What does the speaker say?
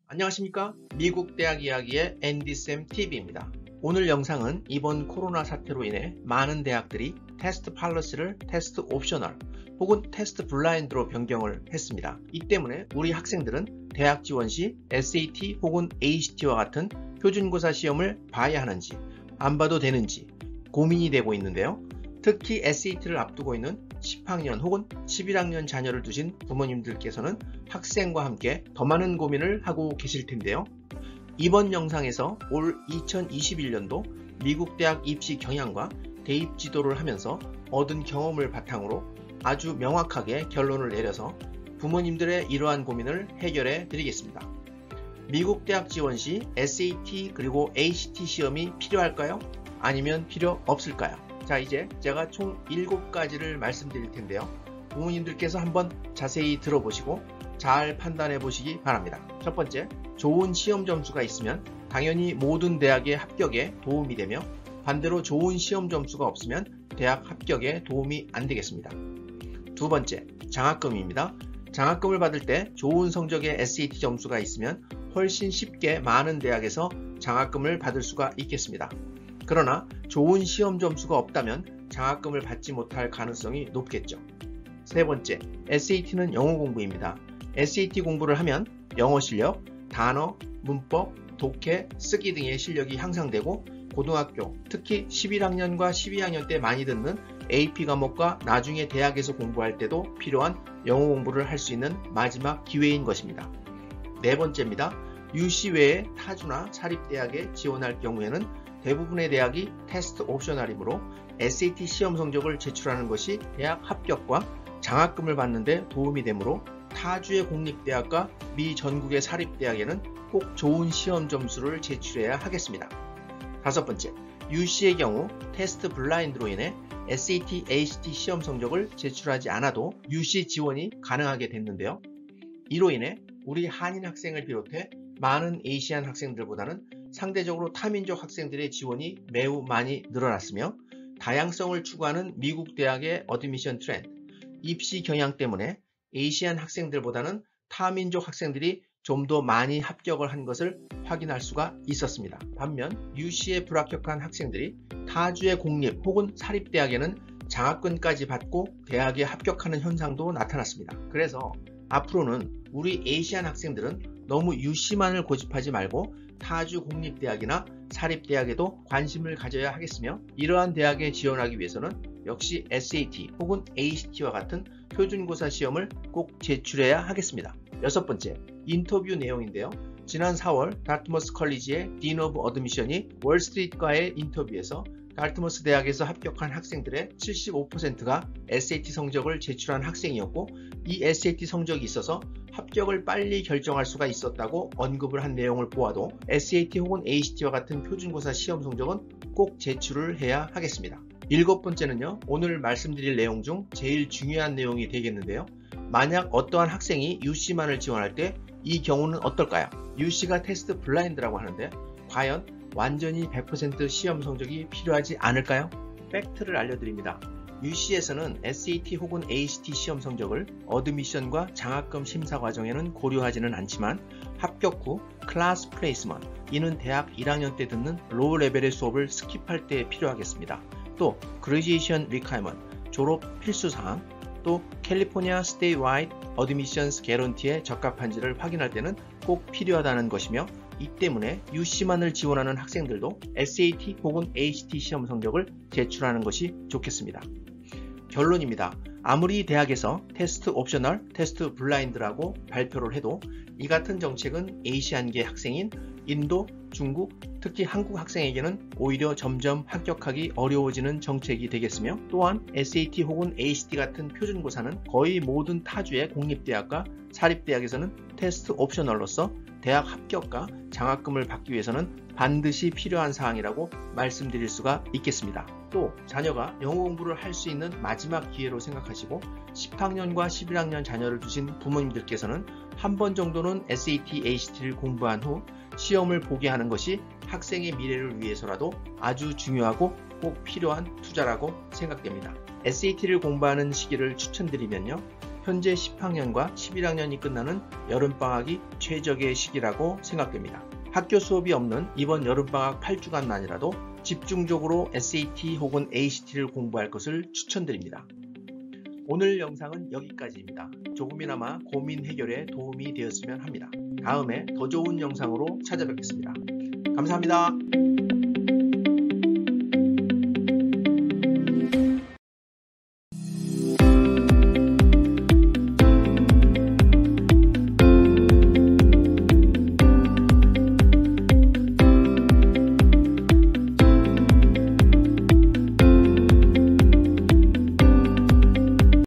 안녕하십니까? 미국 대학 이야기의 앤디쌤 TV입니다. 오늘 영상은 이번 코로나 사태로 인해 많은 대학들이 테스트 팔러시를 테스트 옵셔널 혹은 테스트 블라인드로 변경을 했습니다. 이 때문에 우리 학생들은 대학 지원 시 SAT 혹은 ACT와 같은 표준고사 시험을 봐야 하는지 안 봐도 되는지 고민이 되고 있는데요. 특히 SAT를 앞두고 있는 10학년 혹은 11학년 자녀를 두신 부모님들께서는 학생과 함께 더 많은 고민을 하고 계실 텐데요. 이번 영상에서 올 2021년도 미국 대학 입시 경향과 대입 지도를 하면서 얻은 경험을 바탕으로 아주 명확하게 결론을 내려서 부모님들의 이러한 고민을 해결해 드리겠습니다. 미국 대학 지원 시 SAT 그리고 ACT 시험이 필요할까요? 아니면 필요 없을까요? 자, 이제 제가 총 7가지를 말씀드릴 텐데요. 부모님들께서 한번 자세히 들어보시고 잘 판단해 보시기 바랍니다. 첫 번째, 좋은 시험 점수가 있으면 당연히 모든 대학의 합격에 도움이 되며 반대로 좋은 시험 점수가 없으면 대학 합격에 도움이 안 되겠습니다. 두 번째, 장학금입니다. 장학금을 받을 때 좋은 성적의 SAT 점수가 있으면 훨씬 쉽게 많은 대학에서 장학금을 받을 수가 있겠습니다. 그러나 좋은 시험 점수가 없다면 장학금을 받지 못할 가능성이 높겠죠. 세 번째, SAT는 영어 공부입니다. SAT 공부를 하면 영어 실력, 단어, 문법, 독해, 쓰기 등의 실력이 향상되고 고등학교, 특히 11학년과 12학년 때 많이 듣는 AP 과목과 나중에 대학에서 공부할 때도 필요한 영어 공부를 할 수 있는 마지막 기회인 것입니다. 네 번째입니다. UC 외에 타주나 사립대학에 지원할 경우에는 대부분의 대학이 테스트 옵셔널이므로 SAT 시험 성적을 제출하는 것이 대학 합격과 장학금을 받는 데 도움이 되므로 타주의 공립대학과 미 전국의 사립대학에는 꼭 좋은 시험 점수를 제출해야 하겠습니다. 다섯 번째, UC의 경우 테스트 블라인드로 인해 SAT, ACT 시험 성적을 제출하지 않아도 UC 지원이 가능하게 됐는데요. 이로 인해 우리 한인 학생을 비롯해 많은 아시안 학생들보다는 상대적으로 타민족 학생들의 지원이 매우 많이 늘어났으며 다양성을 추구하는 미국 대학의 어드미션 트렌드, 입시 경향 때문에 아시안 학생들보다는 타민족 학생들이 좀 더 많이 합격을 한 것을 확인할 수가 있었습니다. 반면 UC에 불합격한 학생들이 타주의 공립 혹은 사립대학에는 장학금까지 받고 대학에 합격하는 현상도 나타났습니다. 그래서 앞으로는 우리 아시안 학생들은 너무 UC만을 고집하지 말고 타주 공립대학이나 사립대학에도 관심을 가져야 하겠으며 이러한 대학에 지원하기 위해서는 역시 SAT 혹은 ACT와 같은 표준고사 시험을 꼭 제출해야 하겠습니다. 여섯 번째, 인터뷰 내용인데요. 지난 4월 다트머스 컬리지의 딘 오브 어드미션이 월스트리트과의 인터뷰에서 다트머스 대학에서 합격한 학생들의 75%가 SAT 성적을 제출한 학생이었고 이 SAT 성적이 있어서 합격을 빨리 결정할 수가 있었다고 언급을 한 내용을 보아도 SAT 혹은 ACT와 같은 표준고사 시험 성적은 꼭 제출을 해야 하겠습니다. 일곱 번째는요, 오늘 말씀드릴 내용 중 제일 중요한 내용이 되겠는데요. 만약 어떠한 학생이 UC만을 지원할 때 이 경우는 어떨까요? UC가 테스트 블라인드라고 하는데 과연 완전히 100% 시험 성적이 필요하지 않을까요? 팩트를 알려드립니다. UC에서는 SAT 혹은 ACT 시험 성적을 어드미션과 장학금 심사 과정에는 고려하지는 않지만 합격 후 클래스 플레이스먼트, 이는 대학 1학년 때 듣는 로우 레벨의 수업을 스킵할 때 필요하겠습니다. 또 그레지에이션 리콰이먼트, 졸업 필수사항, 또 캘리포니아 스테이트와이드 어드미션스 개런티에 적합한지를 확인할 때는 꼭 필요하다는 것이며 이 때문에 UC만을 지원하는 학생들도 SAT 혹은 ACT 시험 성적을 제출하는 것이 좋겠습니다. 결론입니다. 아무리 대학에서 테스트 옵셔널, 테스트 블라인드라고 발표를 해도 이 같은 정책은 아시안계 학생인 인도, 중국, 특히 한국 학생에게는 오히려 점점 합격하기 어려워지는 정책이 되겠으며 또한 SAT 혹은 ACT 같은 표준고사는 거의 모든 타주의 공립대학과 사립대학에서는 테스트 옵셔널로서 대학 합격과 장학금을 받기 위해서는 반드시 필요한 사항이라고 말씀드릴 수가 있겠습니다. 또 자녀가 영어 공부를 할 수 있는 마지막 기회로 생각하시고 10학년과 11학년 자녀를 두신 부모님들께서는 한 번 정도는 SAT, ACT를 공부한 후 시험을 보게 하는 것이 학생의 미래를 위해서라도 아주 중요하고 꼭 필요한 투자라고 생각됩니다. SAT를 공부하는 시기를 추천드리면요. 현재 10학년과 11학년이 끝나는 여름방학이 최적의 시기라고 생각됩니다. 학교 수업이 없는 이번 여름방학 8주간만이라도 집중적으로 SAT 혹은 ACT를 공부할 것을 추천드립니다. 오늘 영상은 여기까지입니다. 조금이나마 고민 해결에 도움이 되었으면 합니다. 다음에 더 좋은 영상으로 찾아뵙겠습니다. 감사합니다.